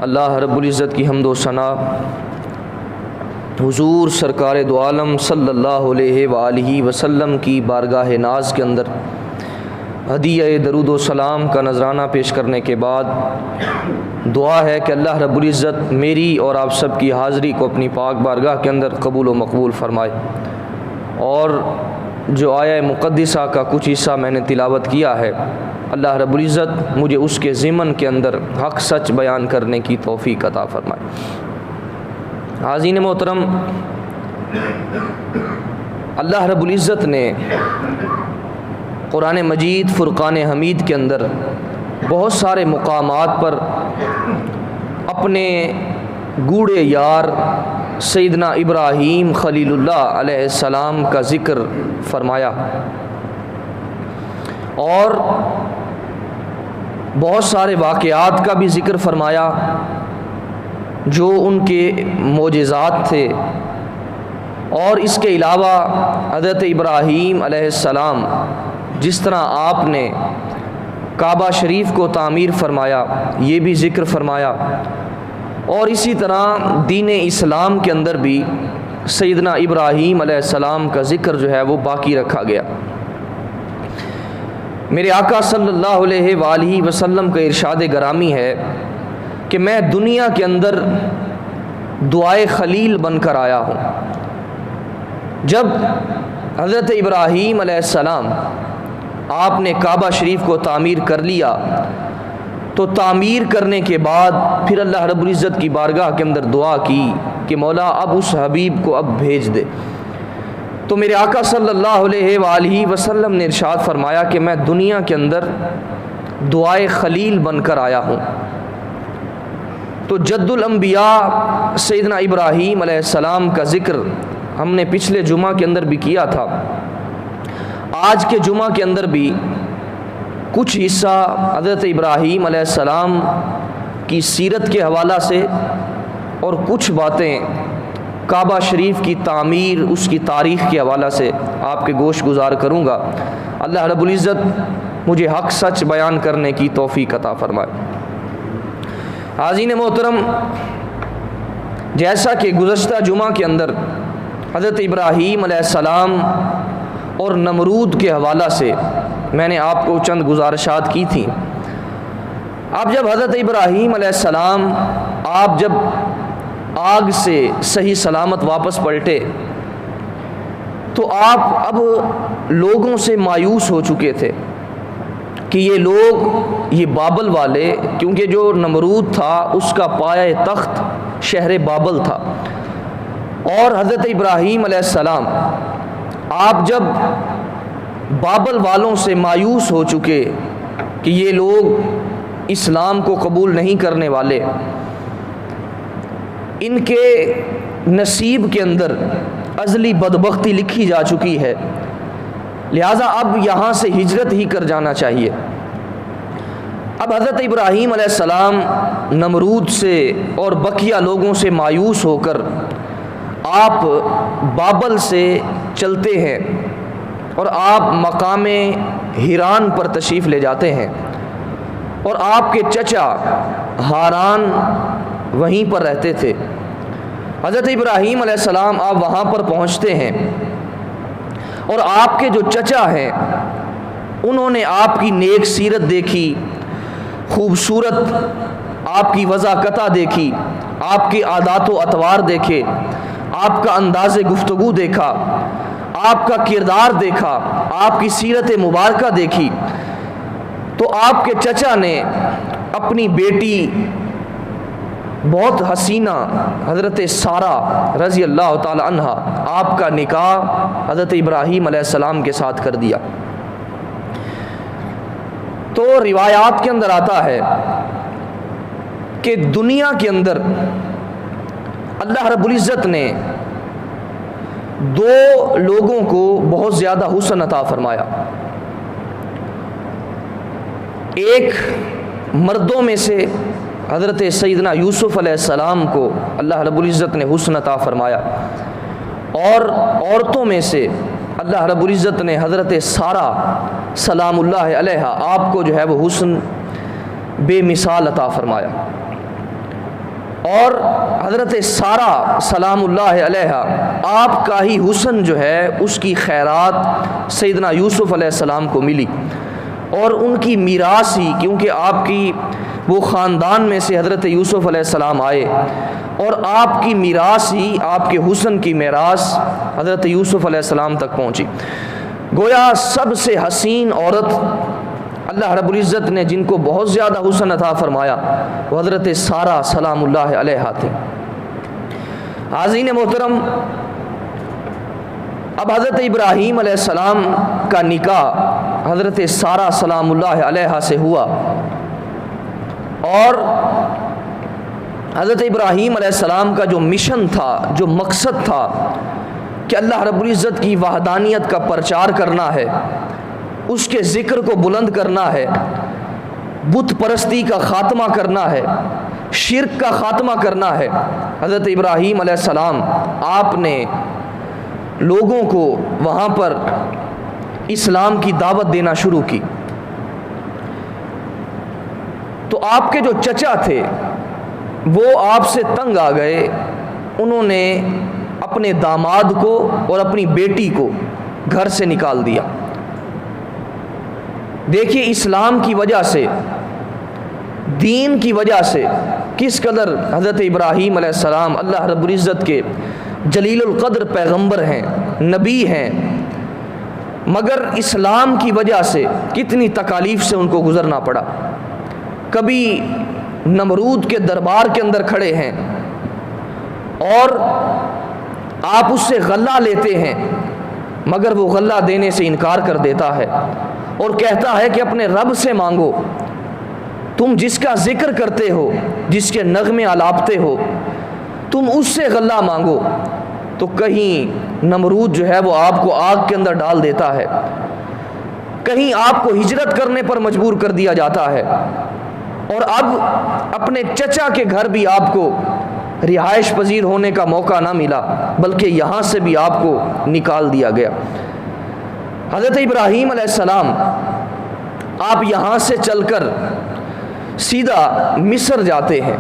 اللہ رب العزت کی حمد و ثنا حضور سرکار دو عالم صلی اللہ علیہ وآلہ وسلم کی بارگاہ ناز کے اندر ہدیہ درود و سلام کا نذرانہ پیش کرنے کے بعد دعا ہے کہ اللہ رب العزت میری اور آپ سب کی حاضری کو اپنی پاک بارگاہ کے اندر قبول و مقبول فرمائے، اور جو آیہ مقدسہ کا کچھ حصہ میں نے تلاوت کیا ہے، اللہ رب العزت مجھے اس کے ضمن کے اندر حق سچ بیان کرنے کی توفیق عطا فرمائے۔ حاضرین محترم، اللہ رب العزت نے قرآن مجید فرقان حمید کے اندر بہت سارے مقامات پر اپنے گوڑے یار سیدنا ابراہیم خلیل اللہ علیہ السلام کا ذکر فرمایا، اور بہت سارے واقعات کا بھی ذکر فرمایا جو ان کے معجزات تھے، اور اس کے علاوہ حضرت ابراہیم علیہ السلام جس طرح آپ نے کعبہ شریف کو تعمیر فرمایا یہ بھی ذکر فرمایا، اور اسی طرح دین اسلام کے اندر بھی سیدنا ابراہیم علیہ السلام کا ذکر جو ہے وہ باقی رکھا گیا۔ میرے آقا صلی اللہ علیہ وآلہ وسلم کا ارشاد گرامی ہے کہ میں دنیا کے اندر دعائے خلیل بن کر آیا ہوں۔ جب حضرت ابراہیم علیہ السلام آپ نے کعبہ شریف کو تعمیر کر لیا تو تعمیر کرنے کے بعد پھر اللہ رب العزت کی بارگاہ کے اندر دعا کی کہ مولا اب اس حبیب کو اب بھیج دے، تو میرے آقا صلی اللہ علیہ وآلہ وسلم نے ارشاد فرمایا کہ میں دنیا کے اندر دعائے خلیل بن کر آیا ہوں۔ تو جد الانبیاء سیدنا ابراہیم علیہ السلام کا ذکر ہم نے پچھلے جمعہ کے اندر بھی کیا تھا، آج کے جمعہ کے اندر بھی کچھ حصہ حضرت ابراہیم علیہ السلام کی سیرت کے حوالہ سے اور کچھ باتیں کعبہ شریف کی تعمیر اس کی تاریخ کے حوالہ سے آپ کے گوش گزار کروں گا۔ اللہ رب العزت مجھے حق سچ بیان کرنے کی توفیق عطا فرمائے۔ حاضرین محترم، جیسا کہ گزشتہ جمعہ کے اندر حضرت ابراہیم علیہ السلام اور نمرود کے حوالہ سے میں نے آپ کو چند گزارشات کی تھیں۔ اب جب حضرت ابراہیم علیہ السلام آپ جب آگ سے صحیح سلامت واپس پلٹے تو آپ اب لوگوں سے مایوس ہو چکے تھے کہ یہ لوگ، یہ بابل والے، کیونکہ جو نمرود تھا اس کا پایہ تخت شہر بابل تھا، اور حضرت ابراہیم علیہ السلام آپ جب بابل والوں سے مایوس ہو چکے کہ یہ لوگ اسلام کو قبول نہیں کرنے والے، ان کے نصیب کے اندر ازلی بدبختی لکھی جا چکی ہے، لہٰذا اب یہاں سے ہجرت ہی کر جانا چاہیے۔ اب حضرت ابراہیم علیہ السلام نمرود سے اور بقیہ لوگوں سے مایوس ہو کر آپ بابل سے چلتے ہیں اور آپ مقام ہیران پر تشریف لے جاتے ہیں، اور آپ کے چچا ہاران وہیں پر رہتے تھے۔ حضرت ابراہیم علیہ السلام آپ وہاں پر پہنچتے ہیں، اور آپ کے جو چچا ہیں انہوں نے آپ کی نیک سیرت دیکھی، خوبصورت آپ کی وضاقتہ دیکھی، آپ کے عادات و اطوار دیکھے، آپ کا انداز گفتگو دیکھا، آپ کا کردار دیکھا، آپ کی سیرت مبارکہ دیکھی، تو آپ کے چچا نے اپنی بیٹی بہت حسینہ حضرت سارہ رضی اللہ تعالی عنہ آپ کا نکاح حضرت ابراہیم علیہ السلام کے ساتھ کر دیا۔ تو روایات کے اندر آتا ہے کہ دنیا کے اندر اللہ رب العزت نے دو لوگوں کو بہت زیادہ حسن عطا فرمایا۔ ایک مردوں میں سے حضرت سیدنا یوسف علیہ السلام کو اللہ رب العزت نے حسن عطا فرمایا، اور عورتوں میں سے اللہ رب العزت نے حضرت سارہ سلام اللہ علیہا آپ کو جو ہے وہ حسن بے مثال عطا فرمایا۔ اور حضرت سارہ سلام اللہ علیہا آپ کا ہی حسن جو ہے اس کی خیرات سیدنا یوسف علیہ السلام کو ملی، اور ان کی میراث ہی، کیونکہ آپ کی وہ خاندان میں سے حضرت یوسف علیہ السلام آئے، اور آپ کی میراث ہی، آپ کے حسن کی میراث حضرت یوسف علیہ السلام تک پہنچی۔ گویا سب سے حسین عورت اللہ رب العزت نے جن کو بہت زیادہ حسن عطا فرمایا وہ حضرت سارہ سلام اللہ علیہا تھے۔ حاضرین محترم، اب حضرت ابراہیم علیہ السلام کا نکاح حضرت سارہ سلام اللہ علیہا سے ہوا، اور حضرت ابراہیم علیہ السلام کا جو مشن تھا، جو مقصد تھا کہ اللہ رب العزت کی وحدانیت کا پرچار کرنا ہے، اس کے ذکر کو بلند کرنا ہے، بت پرستی کا خاتمہ کرنا ہے، شرک کا خاتمہ کرنا ہے، حضرت ابراہیم علیہ السلام آپ نے لوگوں کو وہاں پر اسلام کی دعوت دینا شروع کی۔ تو آپ کے جو چچا تھے وہ آپ سے تنگ آ گئے، انہوں نے اپنے داماد کو اور اپنی بیٹی کو گھر سے نکال دیا۔ دیکھیے اسلام کی وجہ سے، دین کی وجہ سے کس قدر حضرت ابراہیم علیہ السلام اللہ رب العزت کے جلیل القدر پیغمبر ہیں، نبی ہیں، مگر اسلام کی وجہ سے کتنی تکالیف سے ان کو گزرنا پڑا۔ کبھی نمرود کے دربار کے اندر کھڑے ہیں اور آپ اس سے غلہ لیتے ہیں، مگر وہ غلہ دینے سے انکار کر دیتا ہے اور کہتا ہے کہ اپنے رب سے مانگو، تم جس کا ذکر کرتے ہو، جس کے نغمے آلاپتے ہو، تم اس سے غلہ مانگو۔ تو کہیں نمرود جو ہے وہ آپ کو آگ کے اندر ڈال دیتا ہے، کہیں آپ کو ہجرت کرنے پر مجبور کر دیا جاتا ہے، اور اب اپنے چچا کے گھر بھی آپ کو رہائش پذیر ہونے کا موقع نہ ملا، بلکہ یہاں سے بھی آپ کو نکال دیا گیا۔ حضرت ابراہیم علیہ السلام آپ یہاں سے چل کر سیدھا مصر جاتے ہیں۔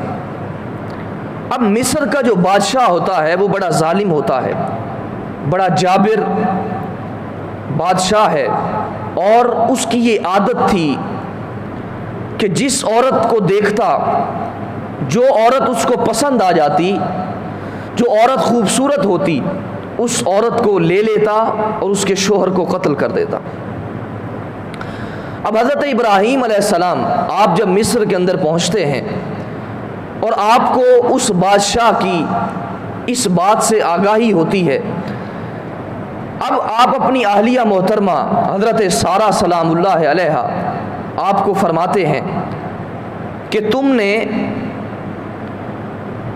اب مصر کا جو بادشاہ ہوتا ہے وہ بڑا ظالم ہوتا ہے، بڑا جابر بادشاہ ہے، اور اس کی یہ عادت تھی کہ جس عورت کو دیکھتا، جو عورت اس کو پسند آ جاتی، جو عورت خوبصورت ہوتی، اس عورت کو لے لیتا اور اس کے شوہر کو قتل کر دیتا۔ اب حضرت ابراہیم علیہ السلام آپ جب مصر کے اندر پہنچتے ہیں اور آپ کو اس بادشاہ کی اس بات سے آگاہی ہوتی ہے، اب آپ اپنی اہلیہ محترمہ حضرت سارہ سلام اللہ علیہا آپ کو فرماتے ہیں کہ تم نے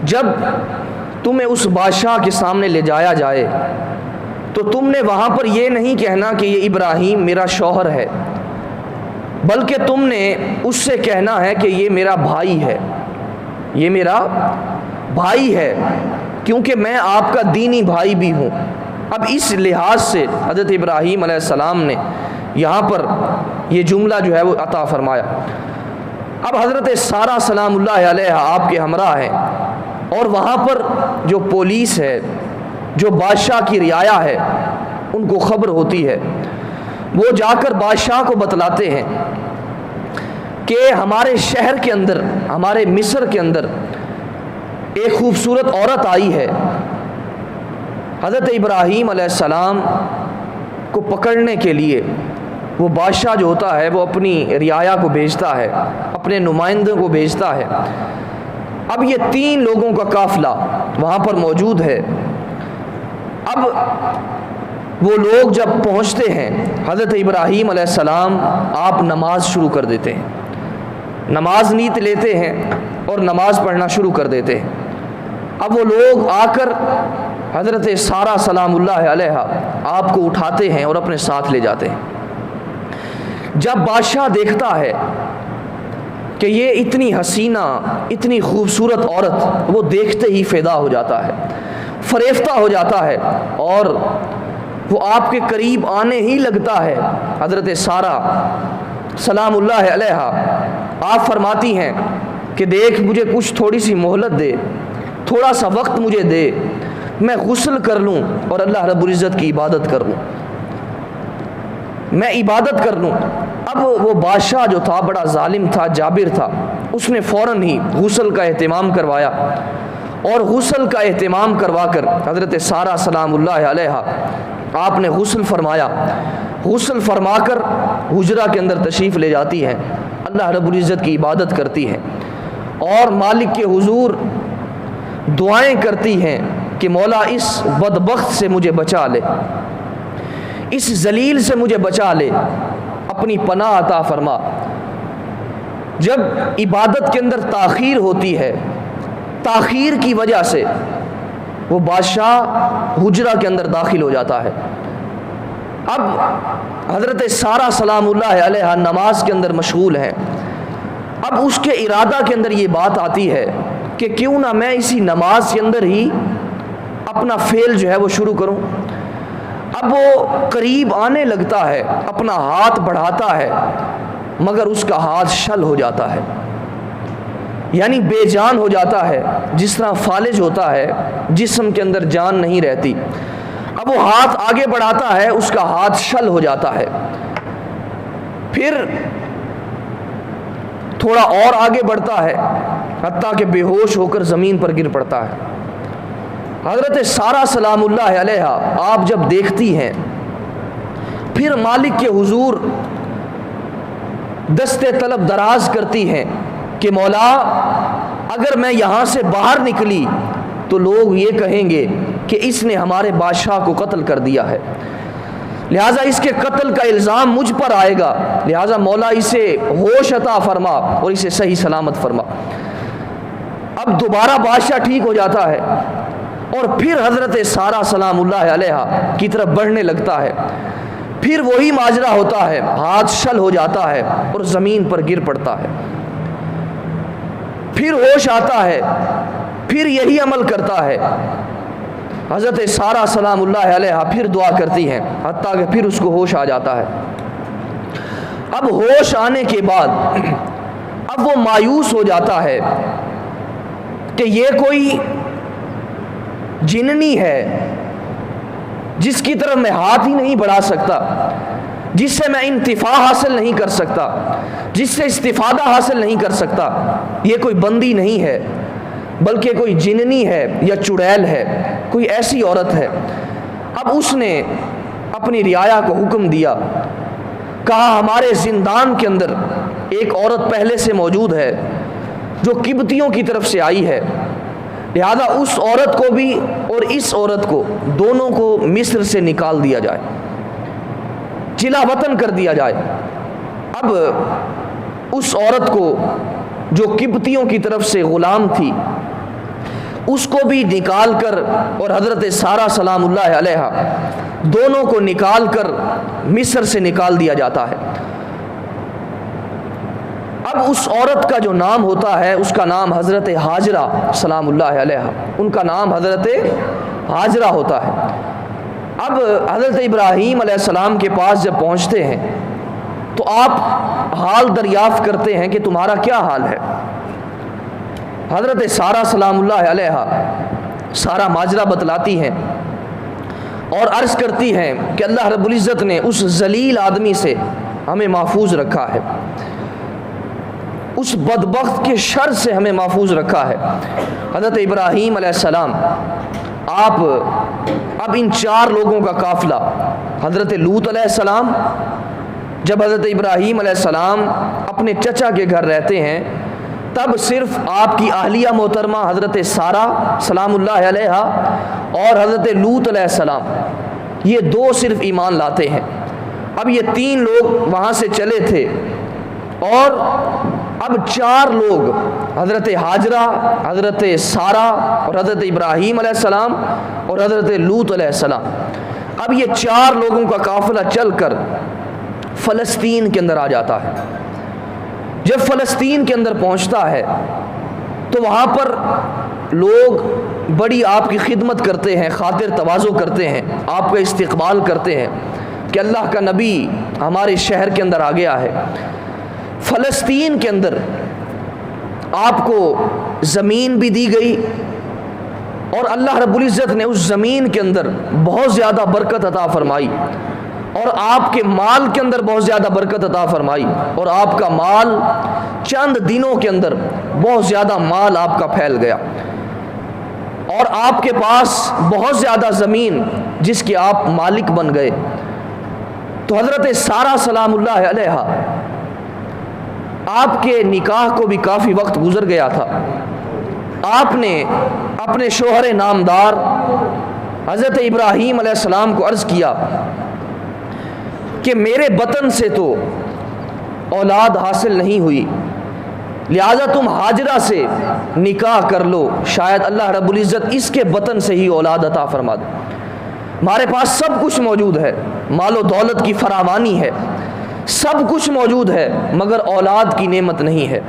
جب تمہیں اس بادشاہ کے سامنے لے جایا جائے تو تم نے وہاں پر یہ نہیں کہنا کہ یہ ابراہیم میرا شوہر ہے، بلکہ تم نے اس سے کہنا ہے کہ یہ میرا بھائی ہے، یہ میرا بھائی ہے، کیونکہ میں آپ کا دینی بھائی بھی ہوں۔ اب اس لحاظ سے حضرت ابراہیم علیہ السلام نے یہاں پر یہ جملہ جو ہے وہ عطا فرمایا۔ اب حضرت سارہ سلام اللہ علیہ آپ کے ہمراہ ہیں، اور وہاں پر جو پولیس ہے، جو بادشاہ کی رعایا ہے، ان کو خبر ہوتی ہے، وہ جا کر بادشاہ کو بتلاتے ہیں کہ ہمارے شہر کے اندر، ہمارے مصر کے اندر ایک خوبصورت عورت آئی ہے۔ حضرت ابراہیم علیہ السلام کو پکڑنے کے لیے وہ بادشاہ جو ہوتا ہے وہ اپنی رعایا کو بھیجتا ہے، اپنے نمائندوں کو بھیجتا ہے۔ اب یہ 3 لوگوں کا قافلہ وہاں پر موجود ہے۔ اب وہ لوگ جب پہنچتے ہیں، حضرت ابراہیم علیہ السلام آپ نماز شروع کر دیتے ہیں، نماز نیت لیتے ہیں اور نماز پڑھنا شروع کر دیتے ہیں۔ اب وہ لوگ آ کر حضرت سارہ سلام اللہ علیہ آپ کو اٹھاتے ہیں اور اپنے ساتھ لے جاتے ہیں۔ جب بادشاہ دیکھتا ہے کہ یہ اتنی حسینہ، اتنی خوبصورت عورت، وہ دیکھتے ہی فدا ہو جاتا ہے، فریفتہ ہو جاتا ہے، اور وہ آپ کے قریب آنے ہی لگتا ہے۔ حضرت سارہ سلام اللہ علیہ آپ فرماتی ہیں کہ دیکھ مجھے کچھ تھوڑی سی مہلت دے، تھوڑا سا وقت مجھے دے، میں غسل کر لوں اور اللہ رب العزت کی عبادت کر لوں، میں عبادت کر لوں۔ اب وہ بادشاہ جو تھا بڑا ظالم تھا، جابر تھا، اس نے فوراً ہی غسل کا اہتمام کروایا، اور غسل کا اہتمام کروا کر حضرت سارہ سلام اللہ علیہا آپ نے غسل فرمایا۔ غسل فرما کر حجرہ کے اندر تشریف لے جاتی ہیں، اللہ رب العزت کی عبادت کرتی ہیں، اور مالک کے حضور دعائیں کرتی ہیں کہ مولا اس بدبخت سے مجھے بچا لے، اس ذلیل سے مجھے بچا لے، اپنی پناہ عطا فرما۔ جب عبادت کے اندر تاخیر ہوتی ہے، تاخیر کی وجہ سے وہ بادشاہ حجرہ کے اندر داخل ہو جاتا ہے۔ اب حضرت سارہ سلام اللہ علیہ نماز کے اندر مشغول ہیں۔ اب اس کے ارادہ کے اندر یہ بات آتی ہے کہ کیوں نہ میں اسی نماز کے اندر ہی اپنا فعل جو ہے وہ شروع کروں۔ اب وہ قریب آنے لگتا ہے، اپنا ہاتھ بڑھاتا ہے، مگر اس کا ہاتھ شل ہو جاتا ہے، یعنی بے جان ہو جاتا ہے، جس طرح فالج ہوتا ہے، جسم کے اندر جان نہیں رہتی۔ اب وہ ہاتھ آگے بڑھاتا ہے، اس کا ہاتھ شل ہو جاتا ہے، پھر تھوڑا اور آگے بڑھتا ہے، حتیٰ کہ بے ہوش ہو کر زمین پر گر پڑتا ہے۔ حضرت سارہ سلام اللہ علیہ آپ جب دیکھتی ہیں، پھر مالک کے حضور دستے طلب دراز کرتی ہیں کہ مولا اگر میں یہاں سے باہر نکلی تو لوگ یہ کہیں گے کہ اس نے ہمارے بادشاہ کو قتل کر دیا ہے، لہٰذا اس کے قتل کا الزام مجھ پر آئے گا، لہٰذا مولا اسے ہوش عطا فرما اور اسے صحیح سلامت فرما۔ اب دوبارہ بادشاہ ٹھیک ہو جاتا ہے، اور پھر حضرت سارہ سلام اللہ علیہ کی طرف بڑھنے لگتا ہے، پھر وہی ماجرا ہوتا ہے، ہاتھ شل ہو جاتا ہے اور زمین پر گر پڑتا ہے، پھر ہوش آتا ہے، پھر یہی عمل کرتا ہے۔ حضرت سارہ سلام اللہ علیہ پھر دعا کرتی ہیں، حتیٰ کہ پھر اس کو ہوش آ جاتا ہے۔ اب ہوش آنے کے بعد اب وہ مایوس ہو جاتا ہے کہ یہ کوئی جننی ہے جس کی طرف میں ہاتھ ہی نہیں بڑھا سکتا، جس سے میں انتفاع حاصل نہیں کر سکتا، جس سے استفادہ حاصل نہیں کر سکتا۔ یہ کوئی بندی نہیں ہے، بلکہ کوئی جننی ہے یا چڑیل ہے، کوئی ایسی عورت ہے۔ اب اس نے اپنی رعایا کو حکم دیا، کہا ہمارے زندان کے اندر ایک عورت پہلے سے موجود ہے جو قبطیوں کی طرف سے آئی ہے، لہذا اس عورت کو بھی اور اس عورت کو دونوں کو مصر سے نکال دیا جائے، چلا وطن کر دیا جائے۔ اب اس عورت کو جو قبطیوں کی طرف سے غلام تھی اس کو بھی نکال کر، اور حضرت سارہ سلام اللہ علیہ دونوں کو نکال کر مصر سے نکال دیا جاتا ہے۔ اب اس عورت کا جو نام ہوتا ہے اس کا نام حضرت ہاجرہ سلام اللہ علیہ، ان کا نام حضرت ہاجرہ ہوتا ہے۔ اب حضرت ابراہیم علیہ السلام کے پاس جب پہنچتے ہیں تو آپ حال دریافت کرتے ہیں کہ تمہارا کیا حال ہے۔ حضرت سارہ سلام اللہ علیہ سارا ماجرا بتلاتی ہیں اور عرض کرتی ہیں کہ اللہ رب العزت نے اس ذلیل آدمی سے ہمیں محفوظ رکھا ہے، اس بدبخت کے شر سے ہمیں محفوظ رکھا ہے۔ حضرت ابراہیم علیہ السلام آپ اب ان چار لوگوں کا قافلہ، حضرت لوط علیہ السلام، جب حضرت ابراہیم علیہ السلام اپنے چچا کے گھر رہتے ہیں تب صرف آپ کی اہلیہ محترمہ حضرت سارہ سلام اللہ علیہ اور حضرت لوط علیہ السلام یہ دو صرف ایمان لاتے ہیں۔ اب یہ تین لوگ وہاں سے چلے تھے اور اب چار لوگ حضرت ہاجرہ، حضرت سارہ اور حضرت ابراہیم علیہ السلام اور حضرت لوط علیہ السلام، اب یہ چار لوگوں کا قافلہ چل کر فلسطین کے اندر آ جاتا ہے۔ جب فلسطین کے اندر پہنچتا ہے تو وہاں پر لوگ بڑی آپ کی خدمت کرتے ہیں، خاطر تواضع کرتے ہیں، آپ کا استقبال کرتے ہیں کہ اللہ کا نبی ہمارے شہر کے اندر آ گیا ہے۔ فلسطین کے اندر آپ کو زمین بھی دی گئی اور اللہ رب العزت نے اس زمین کے اندر بہت زیادہ برکت عطا فرمائی، اور آپ کے مال کے اندر بہت زیادہ برکت عطا فرمائی، اور آپ کا مال چند دنوں کے اندر بہت زیادہ مال آپ کا پھیل گیا، اور آپ کے پاس بہت زیادہ زمین جس کے آپ مالک بن گئے۔ تو حضرت سارہ سلام اللہ علیہا، آپ کے نکاح کو بھی کافی وقت گزر گیا تھا، آپ نے اپنے شوہر نامدار حضرت ابراہیم علیہ السلام کو عرض کیا کہ میرے بطن سے تو اولاد حاصل نہیں ہوئی، لہذا تم ہاجرہ سے نکاح کر لو، شاید اللہ رب العزت اس کے بطن سے ہی اولاد عطا فرما دے۔ ہمارے پاس سب کچھ موجود ہے، مال و دولت کی فراوانی ہے، سب کچھ موجود ہے، مگر اولاد کی نعمت نہیں ہے،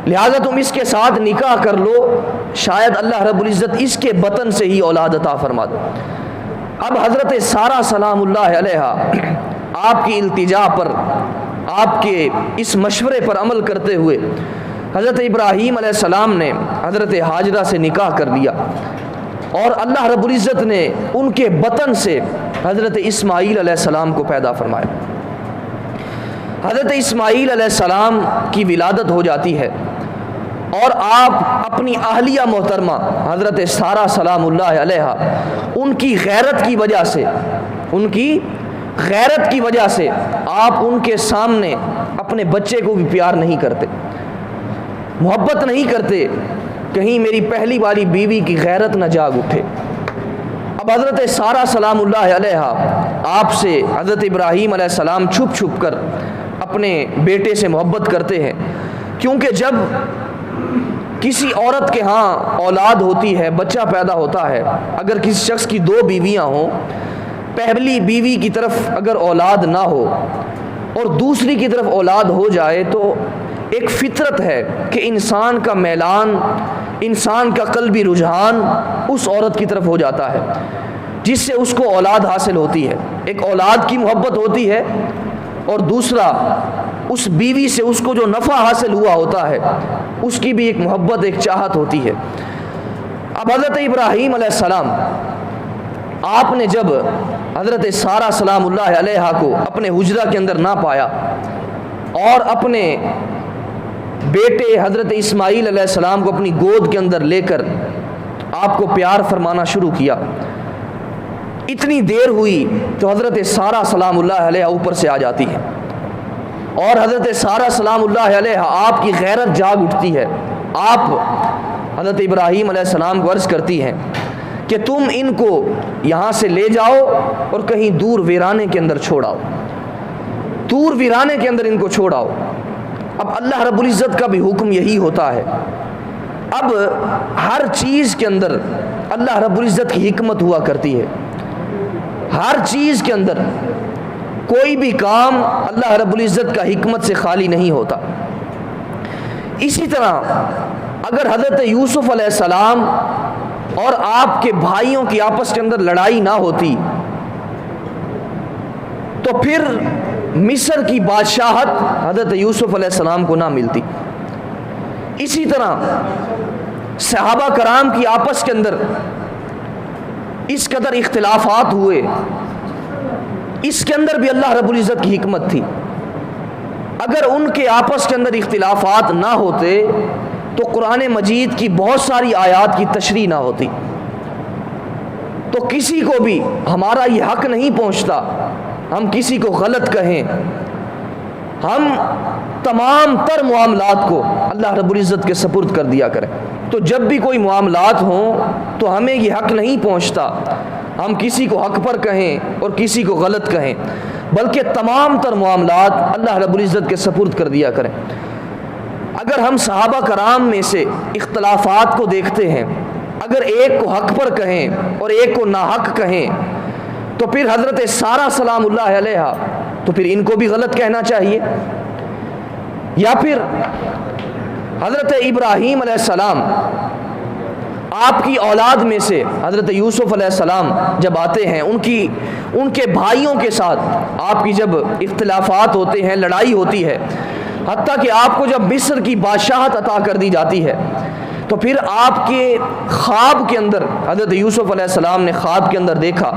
لہذا تم اس کے ساتھ نکاح کر لو، شاید اللہ رب العزت اس کے بطن سے ہی اولاد عطا فرما دے۔ اب حضرت سارہ سلام اللہ علیہا آپ کی التجا پر، آپ کے اس مشورے پر عمل کرتے ہوئے حضرت ابراہیم علیہ السلام نے حضرت ہاجرہ سے نکاح کر لیا، اور اللہ رب العزت نے ان کے بطن سے حضرت اسماعیل علیہ السلام کو پیدا فرمایا۔ حضرت اسماعیل علیہ السلام کی ولادت ہو جاتی ہے، اور آپ اپنی اہلیہ محترمہ حضرت سارہ سلام اللہ علیہا، ان کی غیرت کی وجہ سے، ان کی غیرت کی وجہ سے آپ ان کے سامنے اپنے بچے کو بھی پیار نہیں کرتے، محبت نہیں کرتے، کہیں میری پہلی والی بیوی کی غیرت نہ جاگ اٹھے۔ اب حضرت سارہ سلام اللہ علیہا آپ سے حضرت ابراہیم علیہ السلام چھپ چھپ کر اپنے بیٹے سے محبت کرتے ہیں، کیونکہ جب کسی عورت کے ہاں اولاد ہوتی ہے، بچہ پیدا ہوتا ہے، اگر کسی شخص کی دو بیویاں ہوں، پہلی بیوی کی طرف اگر اولاد نہ ہو اور دوسری کی طرف اولاد ہو جائے، تو ایک فطرت ہے کہ انسان کا میلان، انسان کا قلبی رجحان اس عورت کی طرف ہو جاتا ہے، جس سے اس کو اولاد حاصل ہوتی ہے۔ ایک اولاد کی محبت ہوتی ہے، اور دوسرا اس بیوی سے اس کو جو نفع حاصل ہوا ہوتا ہے، اس کی بھی ایک محبت، ایک چاہت ہوتی ہے۔ اب حضرت ابراہیم علیہ السلام، آپ نے جب حضرت سارہ سلام اللہ علیہا کو اپنے حجرہ کے اندر نہ پایا، اور اپنے بیٹے حضرت اسماعیل علیہ السلام کو اپنی گود کے اندر لے کر آپ کو پیار فرمانا شروع کیا، اتنی دیر ہوئی تو حضرت سارہ سلام اللہ علیہا اوپر سے آ جاتی ہے، اور حضرت سارہ سلام اللہ علیہا آپ کی غیرت جاگ اٹھتی ہے۔ آپ حضرت ابراہیم علیہ السلام کو عرض کرتی ہیں کہ تم ان کو یہاں سے لے جاؤ اور کہیں دور ویرانے کے اندر چھوڑاؤ، دور ویرانے کے اندر ان کو چھوڑاؤ۔ اب اللہ رب العزت کا بھی حکم یہی ہوتا ہے۔ اب ہر چیز کے اندر اللہ رب العزت کی حکمت ہوا کرتی ہے، ہر چیز کے اندر کوئی بھی کام اللہ رب العزت کا حکمت سے خالی نہیں ہوتا۔ اسی طرح اگر حضرت یوسف علیہ السلام اور آپ کے بھائیوں کی آپس کے اندر لڑائی نہ ہوتی تو پھر مصر کی بادشاہت حضرت یوسف علیہ السلام کو نہ ملتی۔ اسی طرح صحابہ کرام کی آپس کے اندر اس قدر اختلافات ہوئے، اس کے اندر بھی اللہ رب العزت کی حکمت تھی۔ اگر ان کے آپس کے اندر اختلافات نہ ہوتے تو قرآن مجید کی بہت ساری آیات کی تشریح نہ ہوتی، تو کسی کو بھی ہمارا یہ حق نہیں پہنچتا ہم کسی کو غلط کہیں۔ ہم تمام تر معاملات کو اللہ رب العزت کے سپرد کر دیا کریں۔ تو جب بھی کوئی معاملات ہوں تو ہمیں یہ حق نہیں پہنچتا ہم کسی کو حق پر کہیں اور کسی کو غلط کہیں، بلکہ تمام تر معاملات اللہ رب العزت کے سپرد کر دیا کریں۔ اگر ہم صحابہ کرام میں سے اختلافات کو دیکھتے ہیں، اگر ایک کو حق پر کہیں اور ایک کو ناحق کہیں تو پھر حضرت سارہ سلام اللہ علیہا تو پھر ان کو بھی غلط کہنا چاہیے، یا پھر حضرت ابراہیم علیہ السلام آپ کی اولاد میں سے حضرت یوسف علیہ السلام جب آتے ہیں، ان کے بھائیوں کے ساتھ آپ کی جب اختلافات ہوتے ہیں، لڑائی ہوتی ہے، حتیٰ کہ آپ کو جب مصر کی بادشاہت عطا کر دی جاتی ہے تو پھر آپ کے خواب کے اندر حضرت یوسف علیہ السلام نے خواب کے اندر دیکھا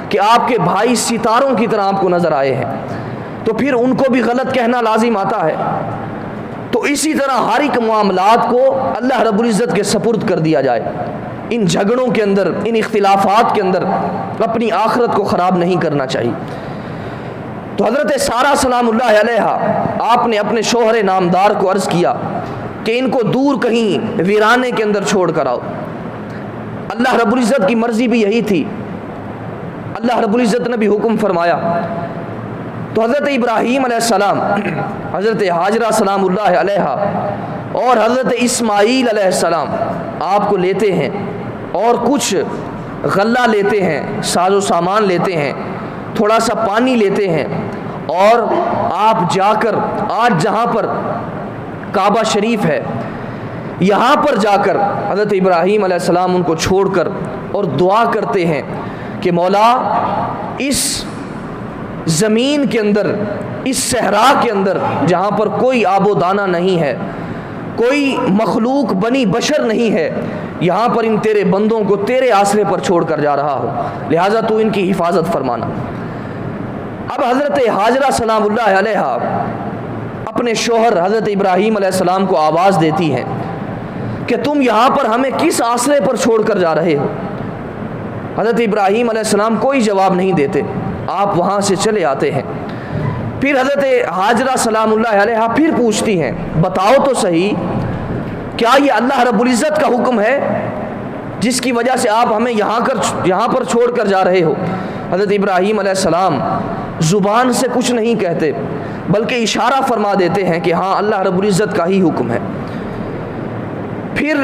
کہ آپ کے بھائی ستاروں کی طرح آپ کو نظر آئے ہیں، تو پھر ان کو بھی غلط کہنا لازم آتا ہے۔ تو اسی طرح ہر ایک معاملات کو اللہ رب العزت کے سپرد کر دیا جائے، ان جھگڑوں کے اندر، ان اختلافات کے اندر اپنی آخرت کو خراب نہیں کرنا چاہیے۔ تو حضرت سارہ سلام اللہ علیہا آپ نے اپنے شوہر نامدار کو عرض کیا کہ ان کو دور کہیں ویرانے کے اندر چھوڑ کر آؤ۔ اللہ رب العزت کی مرضی بھی یہی تھی، اللہ رب العزت نے بھی حکم فرمایا۔ تو حضرت ابراہیم علیہ السلام، حضرت حاجرہ سلام اللہ علیہا اور حضرت اسماعیل علیہ السلام آپ کو لیتے ہیں اور کچھ غلہ لیتے ہیں، ساز و سامان لیتے ہیں، تھوڑا سا پانی لیتے ہیں، اور آپ جا کر آج جہاں پر کعبہ شریف ہے یہاں پر جا کر حضرت ابراہیم علیہ السلام ان کو چھوڑ کر اور دعا کرتے ہیں کہ مولا اس زمین کے اندر، اس صحرا کے اندر جہاں پر کوئی آب و دانہ نہیں ہے، کوئی مخلوق بنی بشر نہیں ہے، یہاں پر ان تیرے بندوں کو تیرے آسرے پر چھوڑ کر جا رہا ہوں، لہٰذا تو ان کی حفاظت فرمانا۔ اب حضرت حاجرہ سلام اللہ علیہا اپنے شوہر حضرت ابراہیم علیہ السلام کو آواز دیتی ہیں کہ تم یہاں پر ہمیں کس آسرے پر چھوڑ کر جا رہے ہو؟ حضرت ابراہیم علیہ السلام کوئی جواب نہیں دیتے، آپ وہاں سے چلے آتے ہیں۔ پھر حضرت حاجرہ سلام اللہ علیہا پھر پوچھتی ہیں بتاؤ تو صحیح، کیا یہ اللہ رب العزت کا حکم ہے جس کی وجہ سے آپ ہمیں یہاں پر چھوڑ کر جا رہے ہو؟ حضرت ابراہیم علیہ السلام زبان سے کچھ نہیں کہتے بلکہ اشارہ فرما دیتے ہیں کہ ہاں اللہ رب العزت کا ہی حکم ہے۔ پھر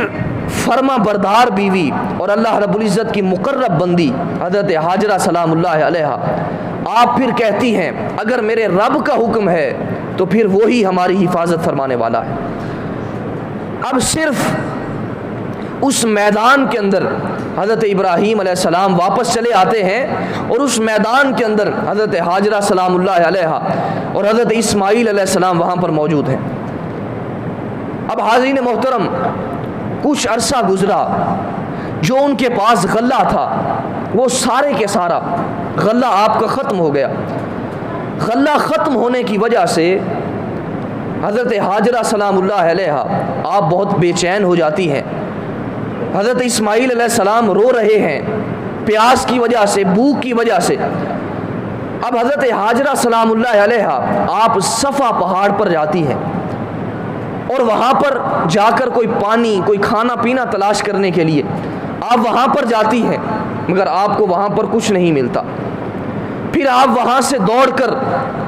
فرما بردار بیوی اور اللہ رب العزت کی مقرب بندی حضرت حاجرہ سلام اللہ علیہا آپ پھر کہتی ہیں اگر میرے رب کا حکم ہے تو پھر وہی ہماری حفاظت فرمانے والا ہے۔ اب صرف اس میدان کے اندر حضرت ابراہیم علیہ السلام واپس چلے آتے ہیں اور اس میدان کے اندر حضرت حاجرہ سلام اللہ علیہا اور حضرت اسماعیل علیہ السلام وہاں پر موجود ہیں۔ اب حاضرین محترم، کچھ عرصہ گزرا، جو ان کے پاس غلہ تھا وہ سارے کے سارا غلہ آپ کا ختم ہو گیا۔ غلہ ختم ہونے کی وجہ سے حضرت حاجرہ سلام اللہ علیہا آپ بہت بے چین ہو جاتی ہیں۔ حضرت اسماعیل علیہ السلام رو رہے ہیں پیاس کی وجہ سے، بھوک کی وجہ سے۔ اب حضرت حاجرہ سلام اللہ علیہا آپ صفا پہاڑ پر جاتی ہیں اور وہاں پر جا کر کوئی پانی، کوئی کھانا پینا تلاش کرنے کے لیے آپ وہاں پر جاتی ہیں، مگر آپ کو وہاں پر کچھ نہیں ملتا۔ پھر آپ وہاں سے دوڑ کر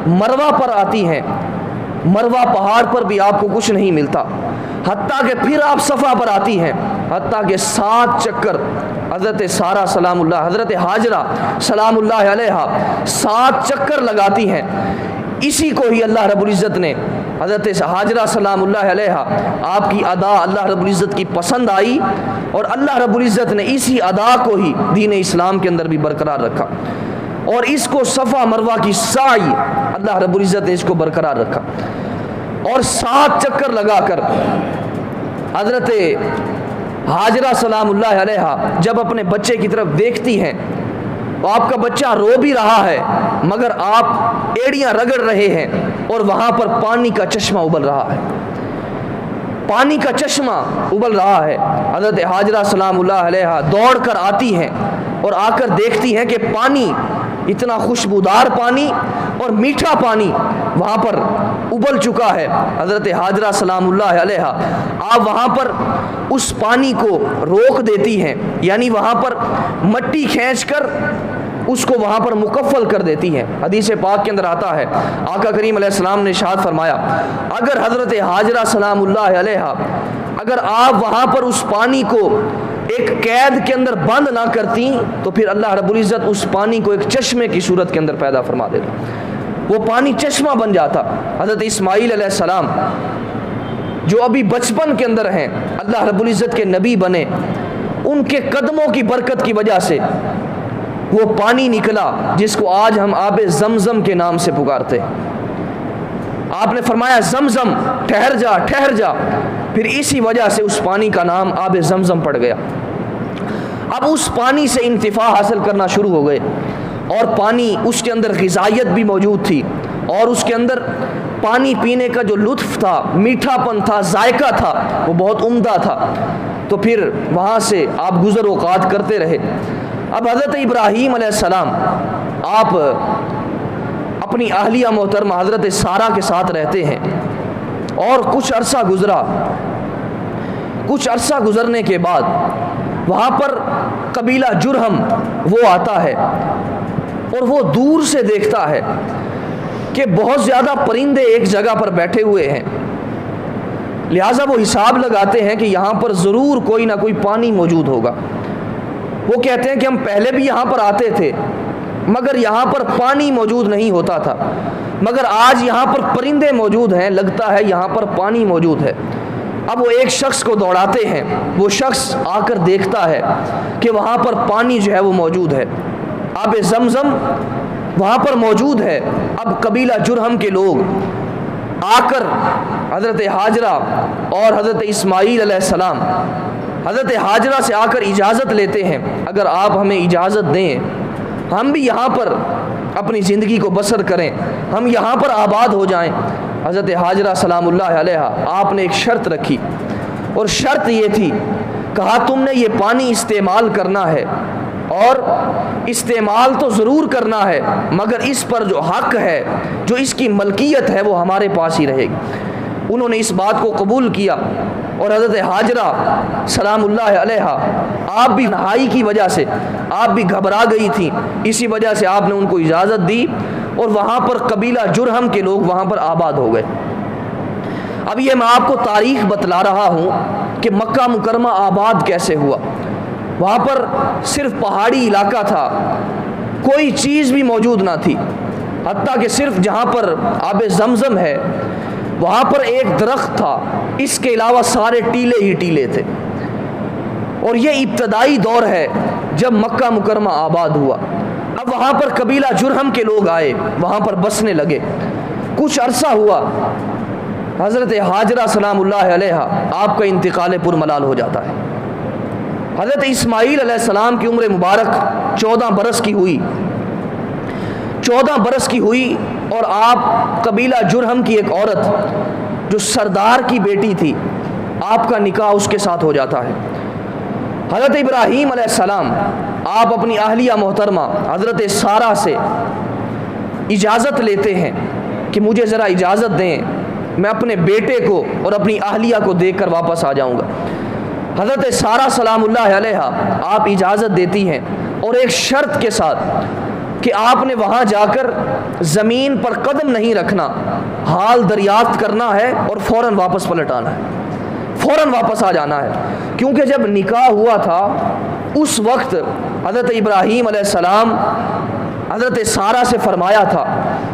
مروہ پر آتی ہیں، مروہ پہاڑ پر بھی آپ کو کچھ نہیں ملتا، حتیٰ کہ پھر آپ صفا پر آتی ہیں، حتیٰ کہ 7 چکر حضرت سارہ سلام اللہ، حضرت حاجرہ سلام اللہ علیہا 7 چکر لگاتی ہیں۔ اسی کو ہی اللہ رب العزت نے حضرت حاجرہ سلام اللہ علیہا آپ کی ادا اللہ رب العزت کی پسند آئی، اور اللہ رب العزت نے اسی ادا کو ہی دین اسلام کے اندر بھی برقرار رکھا، اور اس کو صفا مروہ کی سعی اللہ رب العزت نے اس کو برقرار رکھا۔ اور 7 چکر لگا کر حضرت حاجرہ سلام اللہ علیہا جب اپنے بچے کی طرف دیکھتی ہیں تو آپ کا بچہ رو بھی رہا ہے مگر آپ ایڑیاں رگڑ رہے ہیں، اور وہاں پر پانی کا چشمہ ابل رہا ہے، پانی کا چشمہ ابل رہا ہے۔ حضرت حاجرہ سلام اللہ علیہا دوڑ کر آتی ہیں اور آ کر دیکھتی ہیں کہ پانی، اتنا خوشبودار پانی اور میٹھا پانی وہاں پر ابل چکا ہے۔ حضرت حاجرہ سلام اللہ علیہا آپ وہاں پر اس پانی کو روک دیتی ہیں، یعنی وہاں پر مٹی کھینچ کر اس کو وہاں پر مکفل کر دیتی ہیں۔ حدیث پاک کے اندر آتا ہے آقا کریم علیہ السلام نے ارشاد فرمایا اگر حضرت حاجرہ سلام اللہ علیہا اگر آپ وہاں پر اس پانی کو ایک قید کے اندر بند نہ کرتی تو پھر اللہ رب العزت اس پانی کو ایک چشمے کی صورت کے اندر پیدا فرما دیتا، وہ پانی چشمہ بن جاتا۔ حضرت اسماعیل علیہ السلام جو ابھی بچپن کے اندر ہیں، اللہ رب العزت کے نبی بنے، ان کے قدموں کی برکت کی وجہ سے وہ پانی نکلا جس کو آج ہم آب زمزم کے نام سے پکارتے ہیں۔ آپ نے فرمایا زمزم ٹھہر جا ٹھہر جا، پھر اسی وجہ سے اس پانی کا نام آب زمزم پڑ گیا۔ اب اس پانی سے انتفاع حاصل کرنا شروع ہو گئے، اور پانی اس کے اندر غذائیت بھی موجود تھی، اور اس کے اندر پانی پینے کا جو لطف تھا، میٹھا پن تھا، ذائقہ تھا، وہ بہت عمدہ تھا۔ تو پھر وہاں سے آپ گزر اوقات کرتے رہے۔ اب حضرت ابراہیم علیہ السلام آپ اپنی اہلیہ محترمہ حضرت سارہ کے ساتھ رہتے ہیں، اور کچھ عرصہ گزرا۔ کچھ عرصہ گزرنے کے بعد وہاں پر قبیلہ جرہم وہ آتا ہے، اور وہ دور سے دیکھتا ہے کہ بہت زیادہ پرندے ایک جگہ پر بیٹھے ہوئے ہیں، لہٰذا وہ حساب لگاتے ہیں کہ یہاں پر ضرور کوئی نہ کوئی پانی موجود ہوگا۔ وہ کہتے ہیں کہ ہم پہلے بھی یہاں پر آتے تھے مگر یہاں پر پانی موجود نہیں ہوتا تھا، مگر آج یہاں پر پرندے موجود ہیں، لگتا ہے یہاں پر پانی موجود ہے۔ اب وہ ایک شخص کو دوڑاتے ہیں، وہ شخص آ کر دیکھتا ہے کہ وہاں پر پانی جو ہے وہ موجود ہے، آب زمزم وہاں پر موجود ہے۔ اب قبیلہ جرہم کے لوگ آ کر حضرت ہاجرہ اور حضرت اسماعیل علیہ السلام حضرت ہاجرہ سے آ کر اجازت لیتے ہیں، اگر آپ ہمیں اجازت دیں ہم بھی یہاں پر اپنی زندگی کو بسر کریں، ہم یہاں پر آباد ہو جائیں۔ حضرت ہاجرہ سلام اللہ علیہا آپ نے ایک شرط رکھی، اور شرط یہ تھی، کہا تم نے یہ پانی استعمال کرنا ہے، اور استعمال تو ضرور کرنا ہے، مگر اس پر جو حق ہے، جو اس کی ملکیت ہے، وہ ہمارے پاس ہی رہے گی۔ انہوں نے اس بات کو قبول کیا، اور حضرت ہاجرہ سلام اللہ علیہا آپ بھی نہائی کی وجہ سے آپ بھی گھبرا گئی تھیں، اسی وجہ سے آپ نے ان کو اجازت دی، اور وہاں پر قبیلہ جرہم کے لوگ وہاں پر آباد ہو گئے۔ اب یہ میں آپ کو تاریخ بتلا رہا ہوں کہ مکہ مکرمہ آباد کیسے ہوا۔ وہاں پر صرف پہاڑی علاقہ تھا، کوئی چیز بھی موجود نہ تھی، حتیٰ کہ صرف جہاں پر آب زمزم ہے وہاں پر ایک درخت تھا، اس کے علاوہ سارے ٹیلے ہی ٹیلے تھے۔ اور یہ ابتدائی دور ہے جب مکہ مکرمہ آباد ہوا۔ اب وہاں پر قبیلہ جرہم کے لوگ آئے، وہاں پر بسنے لگے۔ کچھ عرصہ ہوا، حضرت ہاجرہ سلام اللہ علیہا آپ کا انتقال پرملال ہو جاتا ہے۔ حضرت اسماعیل علیہ السلام کی عمر مبارک 14 برس کی ہوئی، 14 برس کی ہوئی، اور آپ قبیلہ جرہم کی ایک عورت جو سردار کی بیٹی تھی، آپ کا نکاح اس کے ساتھ ہو جاتا ہے۔ حضرت ابراہیم علیہ السلام آپ اپنی اہلیہ محترمہ حضرت سارہ سے اجازت لیتے ہیں کہ مجھے ذرا اجازت دیں، میں اپنے بیٹے کو اور اپنی اہلیہ کو دیکھ کر واپس آ جاؤں گا۔ حضرت سارہ سلام اللہ علیہا آپ اجازت دیتی ہیں، اور ایک شرط کے ساتھ کہ آپ نے وہاں جا کر زمین پر قدم نہیں رکھنا، حال دریافت کرنا ہے اور فوراً واپس پلٹ آنا ہے، فوراً واپس آ جانا ہے۔ کیونکہ جب نکاح ہوا تھا اس وقت حضرت ابراہیم علیہ السلام حضرت سارہ سے فرمایا تھا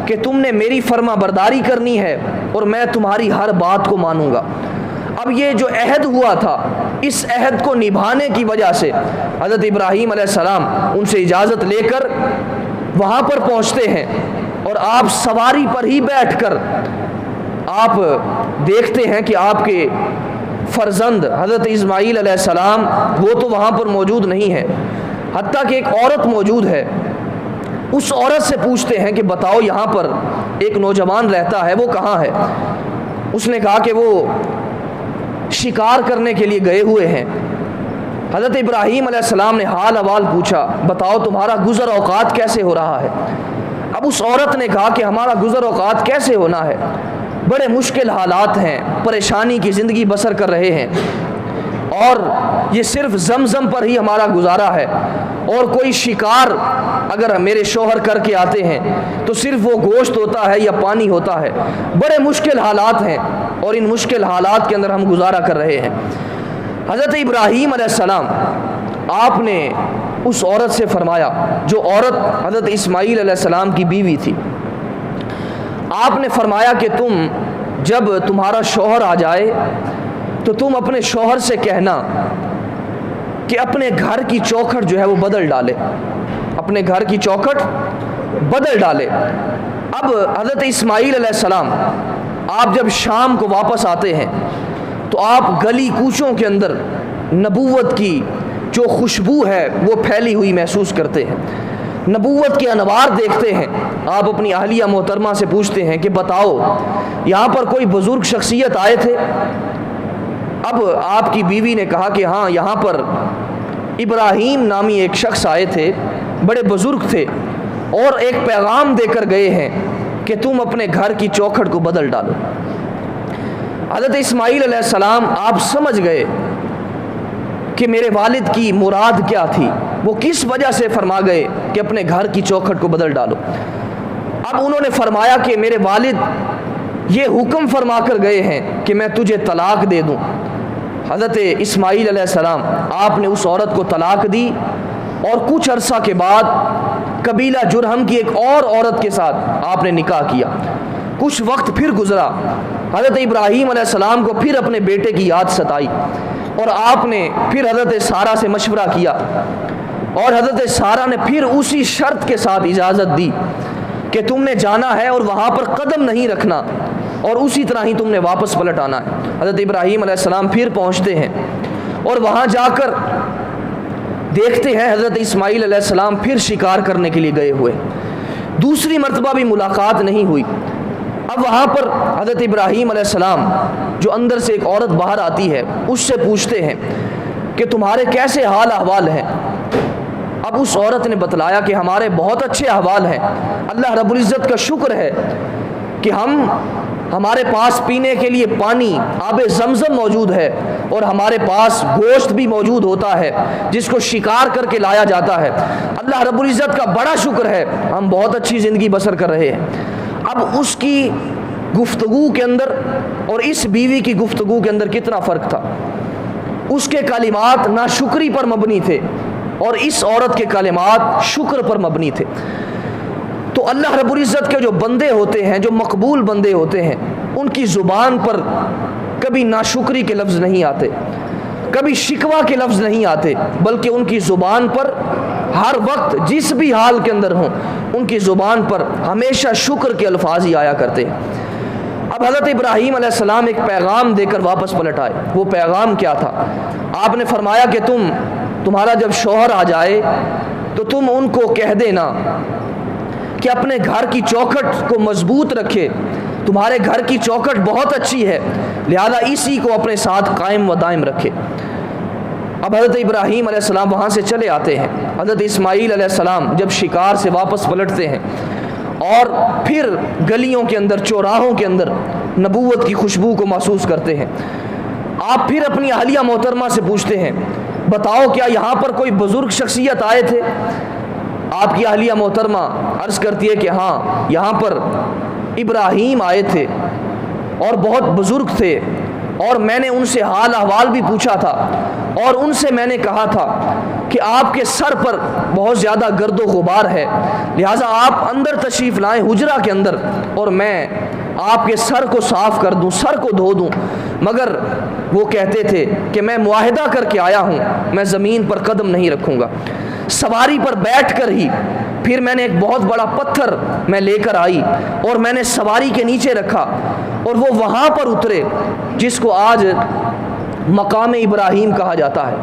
کہ تم نے میری فرما برداری کرنی ہے اور میں تمہاری ہر بات کو مانوں گا۔ اب یہ جو عہد ہوا تھا، اس عہد کو نبھانے کی وجہ سے حضرت ابراہیم علیہ السلام ان سے اجازت لے کر وہاں پر پہنچتے ہیں، اور آپ سواری پر ہی بیٹھ کر آپ دیکھتے ہیں کہ آپ کے فرزند حضرت اسماعیل علیہ السلام وہ تو وہاں پر موجود نہیں ہے، حتیٰ کہ ایک عورت موجود ہے۔ اس عورت سے پوچھتے ہیں کہ بتاؤ یہاں پر ایک نوجوان رہتا ہے، وہ کہاں ہے؟ اس نے کہا کہ وہ شکار کرنے کے لیے گئے ہوئے ہیں۔ حضرت ابراہیم علیہ السلام نے حال احوال پوچھا، بتاؤ تمہارا گزر اوقات کیسے ہو رہا ہے؟ اب اس عورت نے کہا کہ ہمارا گزر اوقات کیسے ہونا ہے، بڑے مشکل حالات ہیں، پریشانی کی زندگی بسر کر رہے ہیں، اور یہ صرف زمزم پر ہی ہمارا گزارا ہے، اور کوئی شکار اگر میرے شوہر کر کے آتے ہیں تو صرف وہ گوشت ہوتا ہے یا پانی ہوتا ہے، بڑے مشکل حالات ہیں، اور ان مشکل حالات کے اندر ہم گزارا کر رہے ہیں۔ حضرت ابراہیم علیہ السلام آپ نے اس عورت سے فرمایا، جو عورت حضرت اسماعیل علیہ السلام کی بیوی تھی، آپ نے فرمایا کہ تم جب تمہارا شوہر آ جائے تو تم اپنے شوہر سے کہنا کہ اپنے گھر کی چوکھٹ جو ہے وہ بدل ڈالے، اپنے گھر کی چوکھٹ بدل ڈالے۔ اب حضرت اسماعیل علیہ السلام آپ جب شام کو واپس آتے ہیں تو آپ گلی کوچوں کے اندر نبوت کی جو خوشبو ہے وہ پھیلی ہوئی محسوس کرتے ہیں، نبوت کے انوار دیکھتے ہیں۔ آپ اپنی اہلیہ محترمہ سے پوچھتے ہیں کہ بتاؤ یہاں پر کوئی بزرگ شخصیت آئے تھے؟ اب آپ کی بیوی نے کہا کہ ہاں، یہاں پر ابراہیم نامی ایک شخص آئے تھے، بڑے بزرگ تھے، اور ایک پیغام دے کر گئے ہیں کہ تم اپنے گھر کی چوکھٹ کو بدل ڈالو۔ حضرت اسماعیل علیہ السلام آپ سمجھ گئے کہ میرے والد کی مراد کیا تھی، وہ کس وجہ سے فرما گئے کہ اپنے گھر کی چوکھٹ کو بدل ڈالو۔ اب انہوں نے فرمایا کہ میرے والد یہ حکم فرما کر گئے ہیں کہ میں تجھے طلاق دے دوں۔ حضرت اسماعیل علیہ السلام آپ نے اس عورت کو طلاق دی، اور کچھ عرصہ کے بعد قبیلہ جرہم کی ایک اور عورت کے ساتھ آپ نے نکاح کیا۔ کچھ وقت پھر گزرا، حضرت ابراہیم علیہ السلام کو پھر اپنے بیٹے کی یاد ستائی، اور آپ نے پھر حضرت سارہ سے مشورہ کیا، اور حضرت سارہ نے پھر اسی شرط کے ساتھ اجازت دی کہ تم نے جانا ہے اور وہاں پر قدم نہیں رکھنا، اور اسی طرح ہی تم نے واپس پلٹ آنا ہے۔ حضرت ابراہیم علیہ السلام پھر پہنچتے ہیں، اور وہاں جا کر دیکھتے ہیں حضرت اسماعیل علیہ السلام پھر شکار کرنے کے لیے گئے ہوئے، دوسری مرتبہ بھی ملاقات نہیں ہوئی۔ اب وہاں پر حضرت ابراہیم علیہ السلام جو اندر سے ایک عورت باہر آتی ہے، اس سے پوچھتے ہیں کہ تمہارے کیسے حال احوال ہیں؟ اب اس عورت نے بتلایا کہ ہمارے بہت اچھے احوال ہیں، اللہ رب العزت کا شکر ہے کہ ہمارے پاس پینے کے لیے پانی آب زمزم موجود ہے، اور ہمارے پاس گوشت بھی موجود ہوتا ہے جس کو شکار کر کے لایا جاتا ہے۔ اللہ رب العزت کا بڑا شکر ہے، ہم بہت اچھی زندگی بسر کر رہے ہیں۔ اب اس کی گفتگو کے اندر اور اس بیوی کی گفتگو کے اندر کتنا فرق تھا۔ اس کے کلمات ناشکری پر مبنی تھے، اور اس عورت کے کلمات شکر پر مبنی تھے۔ تو اللہ رب العزت کے جو بندے ہوتے ہیں، جو مقبول بندے ہوتے ہیں، ان کی زبان پر کبھی ناشکری کے لفظ نہیں آتے، کبھی شکوہ کے لفظ نہیں آتے، بلکہ ان کی زبان پر ہر وقت جس بھی حال کے اندر ہوں، ان کی زبان پر ہمیشہ شکر کے الفاظ ہی آیا کرتے ہیں۔ اب حضرت ابراہیم علیہ السلام ایک پیغام دے کر واپس پلٹ آئے۔ وہ پیغام کیا تھا؟ آپ نے فرمایا کہ تمہارا جب شوہر آ جائے تو تم ان کو کہہ دینا کہ اپنے گھر کی چوکھٹ کو مضبوط رکھے، تمہارے گھر کی چوکھٹ بہت اچھی ہے، لہذا اسی کو اپنے ساتھ قائم و دائم رکھے۔ اب حضرت ابراہیم علیہ السلام وہاں سے چلے آتے ہیں۔ حضرت اسماعیل علیہ السلام جب شکار سے واپس پلٹتے ہیں اور پھر گلیوں کے اندر، چوراہوں کے اندر نبوت کی خوشبو کو محسوس کرتے ہیں، آپ پھر اپنی اہلیہ محترمہ سے پوچھتے ہیں بتاؤ کیا یہاں پر کوئی بزرگ شخصیت آئے تھے؟ آپ کی اہلیہ محترمہ عرض کرتی ہے کہ ہاں، یہاں پر ابراہیم آئے تھے اور بہت بزرگ تھے، اور میں نے ان سے حال احوال بھی پوچھا تھا، اور ان سے میں نے کہا تھا کہ آپ کے سر پر بہت زیادہ گرد و غبار ہے، لہٰذا آپ اندر تشریف لائیں حجرہ کے اندر، اور میں آپ کے سر کو صاف کر دوں، سر کو دھو دوں۔ مگر وہ کہتے تھے کہ میں معاہدہ کر کے آیا ہوں، میں زمین پر قدم نہیں رکھوں گا۔ سواری پر بیٹھ کر ہی پھر میں نے ایک بہت بڑا پتھر میں لے کر آئی، اور میں نے سواری کے نیچے رکھا، اور وہ وہاں پر اترے جس کو آج مقام ابراہیم کہا جاتا ہے۔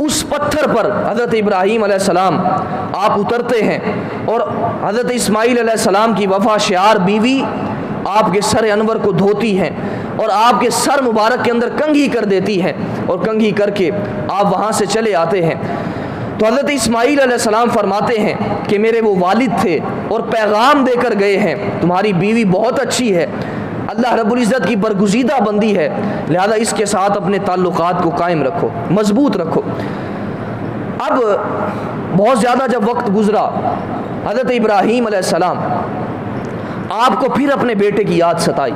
اس پتھر پر حضرت ابراہیم علیہ السلام آپ اترتے ہیں، اور حضرت اسماعیل علیہ السلام کی وفا شعار بیوی آپ کے سر انور کو دھوتی ہیں، اور آپ کے سر مبارک کے اندر کنگھی کر دیتی ہیں، اور کنگھی کر کے آپ وہاں سے چلے آتے ہیں۔ تو حضرت اسماعیل علیہ السلام فرماتے ہیں کہ میرے وہ والد تھے اور پیغام دے کر گئے ہیں، تمہاری بیوی بہت اچھی ہے، اللہ رب العزت کی برگزیدہ بندی ہے، لہذا اس کے ساتھ اپنے تعلقات کو قائم رکھو، مضبوط رکھو۔ اب بہت زیادہ جب وقت گزرا، حضرت ابراہیم علیہ السلام آپ کو پھر اپنے بیٹے کی یاد ستائی۔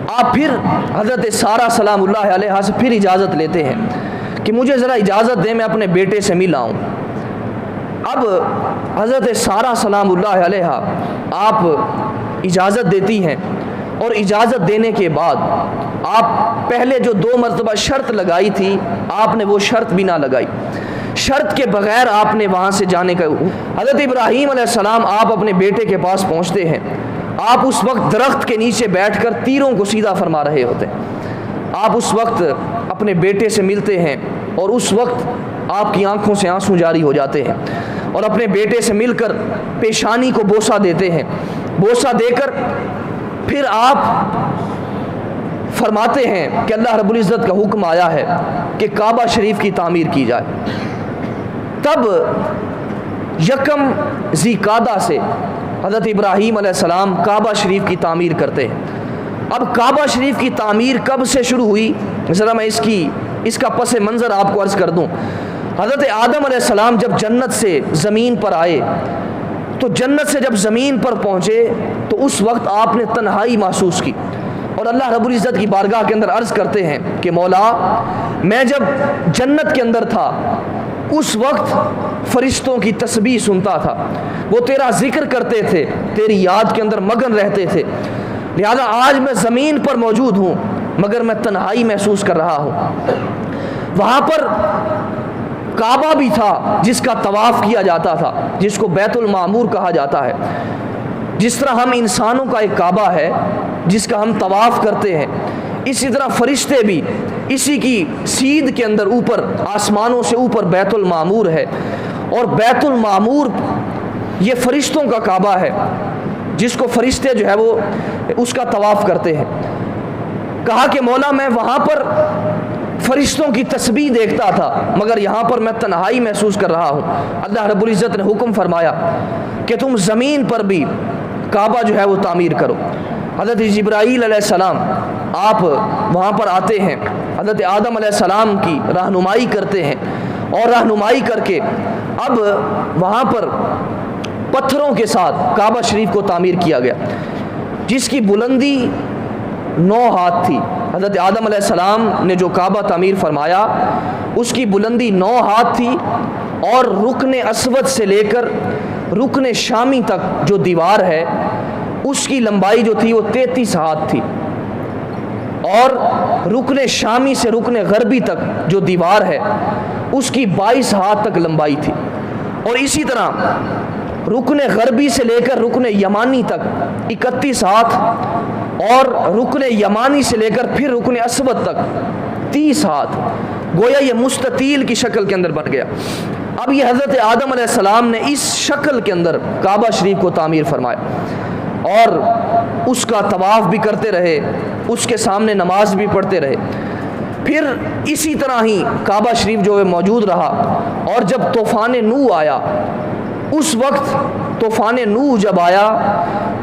آپ پھر حضرت سارہ سلام اللہ علیہا سے پھر اجازت لیتے ہیں کہ مجھے ذرا اجازت دیں، میں اپنے بیٹے سے مل آؤں۔ اب حضرت سارہ سلام اللہ علیہا آپ اجازت دیتی ہیں، اور اجازت دینے کے بعد آپ پہلے جو 2 مرتبہ شرط لگائی تھی، آپ نے وہ شرط بھی نہ لگائی، شرط کے بغیر آپ نے وہاں سے جانے کا۔ حضرت ابراہیم علیہ السلام آپ اپنے بیٹے کے پاس پہنچتے ہیں، آپ اس وقت درخت کے نیچے بیٹھ کر تیروں کو سیدھا فرما رہے ہوتے ہیں۔ آپ اس وقت اپنے بیٹے سے ملتے ہیں اور اس وقت آپ کی آنکھوں سے آنسو جاری ہو جاتے ہیں اور اپنے بیٹے سے مل کر پیشانی کو بوسہ دیتے ہیں. بوسہ دے کر پھر آپ فرماتے ہیں کہ اللہ رب العزت کا حکم آیا ہے کہ کعبہ شریف کی تعمیر کی جائے. تب یکم ذی قعدہ سے حضرت ابراہیم علیہ السلام کعبہ شریف کی تعمیر کرتے ہیں. اب کعبہ شریف کی تعمیر کب سے شروع ہوئی، ذرا میں اس کا پس منظر آپ کو عرض کر دوں. حضرت آدم علیہ السلام جب جنت سے زمین پر آئے تو جنت سے جب زمین پر پہنچے تو اس وقت آپ نے تنہائی محسوس کی اور اللہ رب العزت کی بارگاہ کے اندر عرض کرتے ہیں کہ مولا، میں جب جنت کے اندر تھا اس وقت فرشتوں کی تسبیح سنتا تھا، وہ تیرا ذکر کرتے تھے، تیری یاد کے اندر مگن رہتے تھے. لہذا آج میں زمین پر موجود ہوں مگر میں تنہائی محسوس کر رہا ہوں. وہاں پر کعبہ بھی تھا جس کا طواف کیا جاتا تھا، جس کو بیت المعمور کہا جاتا ہے. جس طرح ہم انسانوں کا ایک کعبہ ہے جس کا ہم طواف کرتے ہیں، اسی طرح فرشتے بھی اسی کی سیدھ کے اندر اوپر آسمانوں سے اوپر بیت المعمور ہے، اور بیت المعمور یہ فرشتوں کا کعبہ ہے جس کو فرشتے جو ہے وہ اس کا طواف کرتے ہیں. کہا کہ مولا، میں وہاں پر فرشتوں کی تسبیح دیکھتا تھا مگر یہاں پر میں تنہائی محسوس کر رہا ہوں. اللہ رب العزت نے حکم فرمایا کہ تم زمین پر بھی کعبہ جو ہے وہ تعمیر کرو. حضرت جبرائیل علیہ السلام آپ وہاں پر آتے ہیں، حضرت آدم علیہ السلام کی رہنمائی کرتے ہیں اور رہنمائی کر کے اب وہاں پر پتھروں کے ساتھ کعبہ شریف کو تعمیر کیا گیا جس کی بلندی 9 ہاتھ تھی. حضرت آدم علیہ السلام نے جو کعبہ تعمیر فرمایا اس کی بلندی 9 ہاتھ تھی اور رکن اسود سے لے کر رکن شامی تک جو دیوار ہے اس کی لمبائی جو تھی وہ 33 ہاتھ تھی، اور رکن شامی سے رکن غربی تک جو دیوار ہے اس کی 22 ہاتھ تک لمبائی تھی. اور اسی طرح رکن غربی سے لے کر رکن یمانی تک 31 ہاتھ، اور رکن یمانی سے لے کر پھر رکن اسود تک 30 ہاتھ. گویا یہ مستطیل کی شکل کے اندر بن گیا. اب یہ حضرت آدم علیہ السلام نے اس شکل کے اندر کعبہ شریف کو تعمیر فرمایا اور اس کا طواف بھی کرتے رہے، اس کے سامنے نماز بھی پڑھتے رہے. پھر اسی طرح ہی کعبہ شریف جو ہے موجود رہا، اور جب طوفان نوح آیا، اس وقت طوفان نوح جب آیا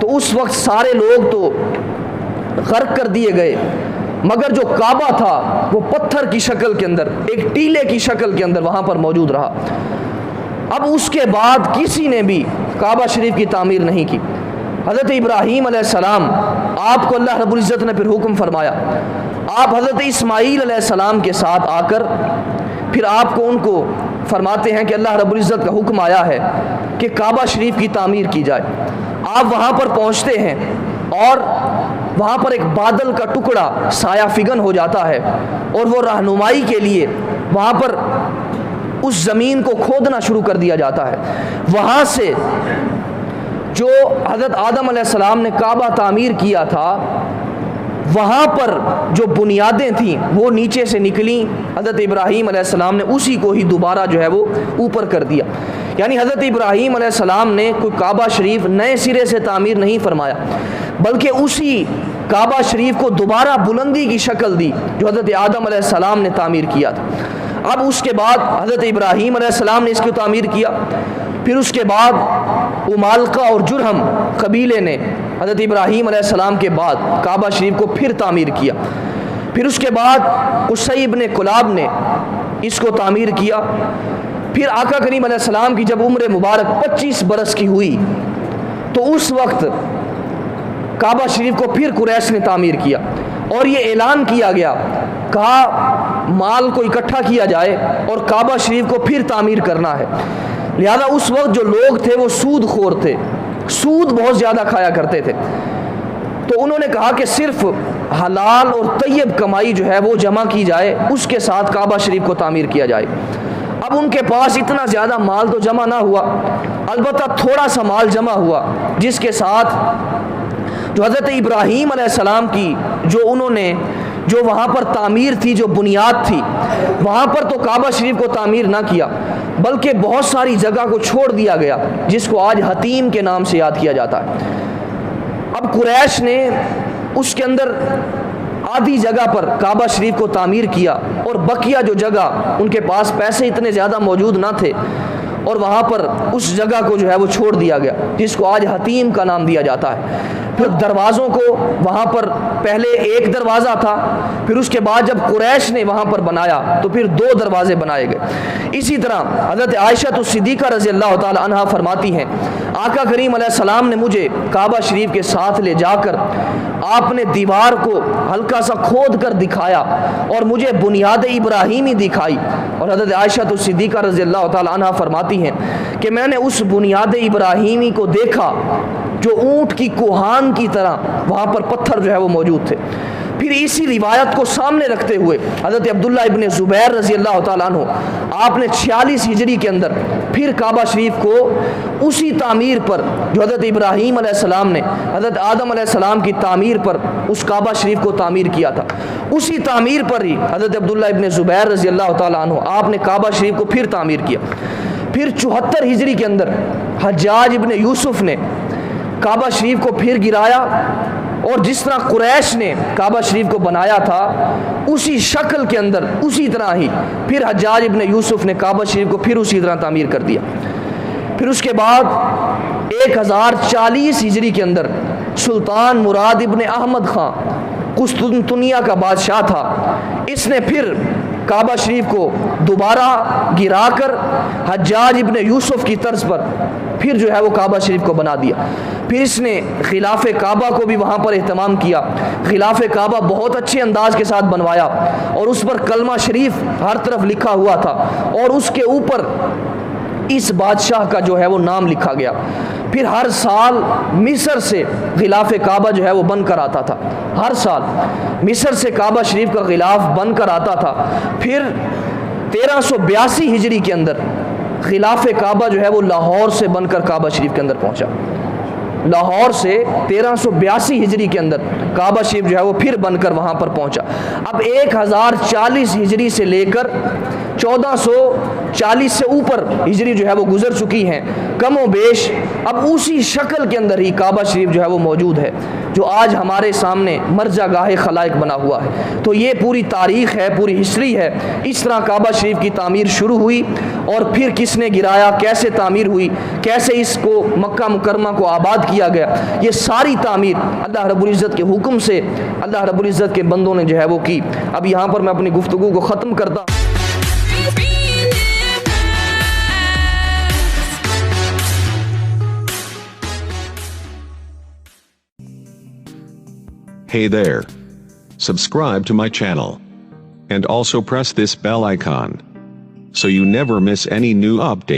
تو اس وقت سارے لوگ تو غرق کر دیے گئے مگر جو کعبہ تھا وہ پتھر کی شکل کے اندر، ایک ٹیلے کی شکل کے اندر وہاں پر موجود رہا. اب اس کے بعد کسی نے بھی کعبہ شریف کی تعمیر نہیں کی. حضرت ابراہیم علیہ السلام آپ کو اللہ رب العزت نے پھر حکم فرمایا، آپ حضرت اسماعیل علیہ السلام کے ساتھ آ کر پھر آپ کو ان کو فرماتے ہیں کہ اللہ رب العزت کا حکم آیا ہے کہ کعبہ شریف کی تعمیر کی جائے. آپ وہاں پر پہنچتے ہیں اور وہاں پر ایک بادل کا ٹکڑا سایہ فگن ہو جاتا ہے اور وہ رہنمائی کے لیے وہاں پر اس زمین کو کھودنا شروع کر دیا جاتا ہے. وہاں سے جو حضرت آدم علیہ السلام نے کعبہ تعمیر کیا تھا وہاں پر جو بنیادیں تھیں وہ نیچے سے نکلیں. حضرت ابراہیم علیہ السلام نے اسی کو ہی دوبارہ جو ہے وہ اوپر کر دیا. یعنی حضرت ابراہیم علیہ السلام نے کوئی کعبہ شریف نئے سرے سے تعمیر نہیں فرمایا بلکہ اسی کعبہ شریف کو دوبارہ بلندی کی شکل دی جو حضرت آدم علیہ السلام نے تعمیر کیا تھا. اب اس کے بعد حضرت ابراہیم علیہ السلام نے اس کی تعمیر کیا. پھر اس کے بعد امالقہ اور جرہم قبیلے نے حضرت ابراہیم علیہ السلام کے بعد کعبہ شریف کو پھر تعمیر کیا. پھر اس کے بعد قصی بن کلاب نے اس کو تعمیر کیا. پھر آقا کریم علیہ السلام کی جب عمر مبارک 25 برس کی ہوئی تو اس وقت کعبہ شریف کو پھر قریش نے تعمیر کیا اور یہ اعلان کیا گیا، کہا مال کو اکٹھا کیا جائے اور کعبہ شریف کو پھر تعمیر کرنا ہے. لہذا اس وقت جو لوگ تھے وہ سود خور تھے، سود بہت زیادہ کھایا کرتے تھے، تو انہوں نے کہا کہ صرف حلال اور طیب کمائی جو ہے وہ جمع کی جائے، اس کے ساتھ کعبہ شریف کو تعمیر کیا جائے. اب ان کے پاس اتنا زیادہ مال تو جمع نہ ہوا، البتہ تھوڑا سا مال جمع ہوا جس کے ساتھ جو حضرت ابراہیم علیہ السلام کی جو انہوں نے جو وہاں پر تعمیر تھی، جو بنیاد تھی، وہاں پر تو کعبہ شریف کو تعمیر نہ کیا، بلکہ بہت ساری جگہ کو چھوڑ دیا گیا جس کو آج حتیم کے نام سے یاد کیا جاتا ہے۔ اب قریش نے اس کے اندر آدھی جگہ پر کعبہ شریف کو تعمیر کیا، اور بقیہ جو جگہ ان کے پاس پیسے اتنے زیادہ موجود نہ تھے، اور وہاں پر اس جگہ کو جو ہے وہ چھوڑ دیا گیا جس کو آج حتیم کا نام دیا جاتا ہے۔ پھر دروازوں کو وہاں پر پہلے ایک دروازہ تھا، پھر اس کے بعد جب قریش نے وہاں پر بنایا تو پھر 2 دروازے بنائے گئے۔ اسی طرح حضرت عائشہ صدیقہ رضی اللہ تعالی عنہا فرماتی ہیں، آقا کریم علیہ السلام نے مجھے کعبہ شریف کے ساتھ لے جا کر آپ نے دیوار کو ہلکا سا کھود کر دکھایا اور مجھے بنیاد ابراہیمی دکھائی، اور حضرت عائشہ صدیقہ رضی اللہ تعالی عنہا فرماتی ہیں کہ میں نے اس بنیاد ابراہیمی کو دیکھا جو اونٹ کی کوہان کی طرح وہاں پر پتھر جو ہے وہ موجود تھے۔ پھر اسی روایت کو سامنے رکھتے ہوئے حضرت عبداللہ ابن زبیر رضی اللہ تعالیٰ عنہ آپ نے 46 ہجری کے اندر پھر کعبہ شریف کو اسی تعمیر پر جو حضرت ابراہیم علیہ السلام نے حضرت آدم علیہ السلام کی تعمیر پر اس کعبہ شریف کو تعمیر کیا تھا، اسی تعمیر پر ہی حضرت عبداللہ ابن زبیر رضی اللہ تعالیٰ عنہ آپ نے کعبہ شریف کو پھر تعمیر کیا۔ پھر 74 ہجری کے اندر حجاج ابن یوسف نے کعبہ شریف کو پھر گرایا، اور جس طرح قریش نے کعبہ شریف کو بنایا تھا اسی شکل کے اندر اسی طرح ہی پھر حجاج ابن یوسف نے کعبہ شریف کو پھر اسی طرح تعمیر کر دیا۔ پھر اس کے بعد 1040 ہجری کے اندر سلطان مراد ابن احمد خان قسطنطنیہ کا بادشاہ تھا، اس نے پھر کعبہ شریف کو دوبارہ گرا کر حجاج ابن یوسف کی طرز پر پھر جو ہے وہ کعبہ شریف کو بنا دیا۔ پھر اس نے خلاف کعبہ کو بھی وہاں پر اہتمام کیا، خلاف کعبہ بہت اچھے انداز کے ساتھ بنوایا، اور اس پر کلمہ شریف ہر طرف لکھا ہوا تھا، اور اس کے اوپر اس بادشاہ کا جو ہے وہ نام لکھا گیا۔ پھر ہر سال مصر سے غلاف کعبہ جو ہے وہ بن کر آتا تھا، ہر سال مصر سے کعبہ شریف کا غلاف بن کر آتا تھا۔ پھر 1382 ہجری کے اندر غلاف کعبہ جو ہے وہ لاہور سے بن کر کعبہ شریف کے اندر پہنچا، لاہور سے 1382 ہجری کے اندر کعبہ شریف جو ہے وہ پھر بن کر وہاں پر پہنچا۔ اب 1040 ہجری سے لے کر 1440 سے اوپر ہجری جو ہے وہ گزر چکی ہیں، کم و بیش اب اسی شکل کے اندر ہی کعبہ شریف جو ہے وہ موجود ہے جو آج ہمارے سامنے مرجع گاہ خلائق بنا ہوا ہے۔ تو یہ پوری تاریخ ہے، پوری ہسٹری ہے، اس طرح کعبہ شریف کی تعمیر شروع ہوئی، اور پھر کس نے گرایا، کیسے تعمیر ہوئی، کیسے اس کو مکہ مکرمہ کو آباد کیا گیا، یہ ساری تعمیر اللہ رب العزت کے حکم سے اللہ رب العزت کے بندوں نے جو ہے وہ کی۔ اب یہاں پر میں اپنی گفتگو کو ختم کرتا ہوں۔ Hey there. Subscribe to my channel. And also press this bell icon so you never miss any new update.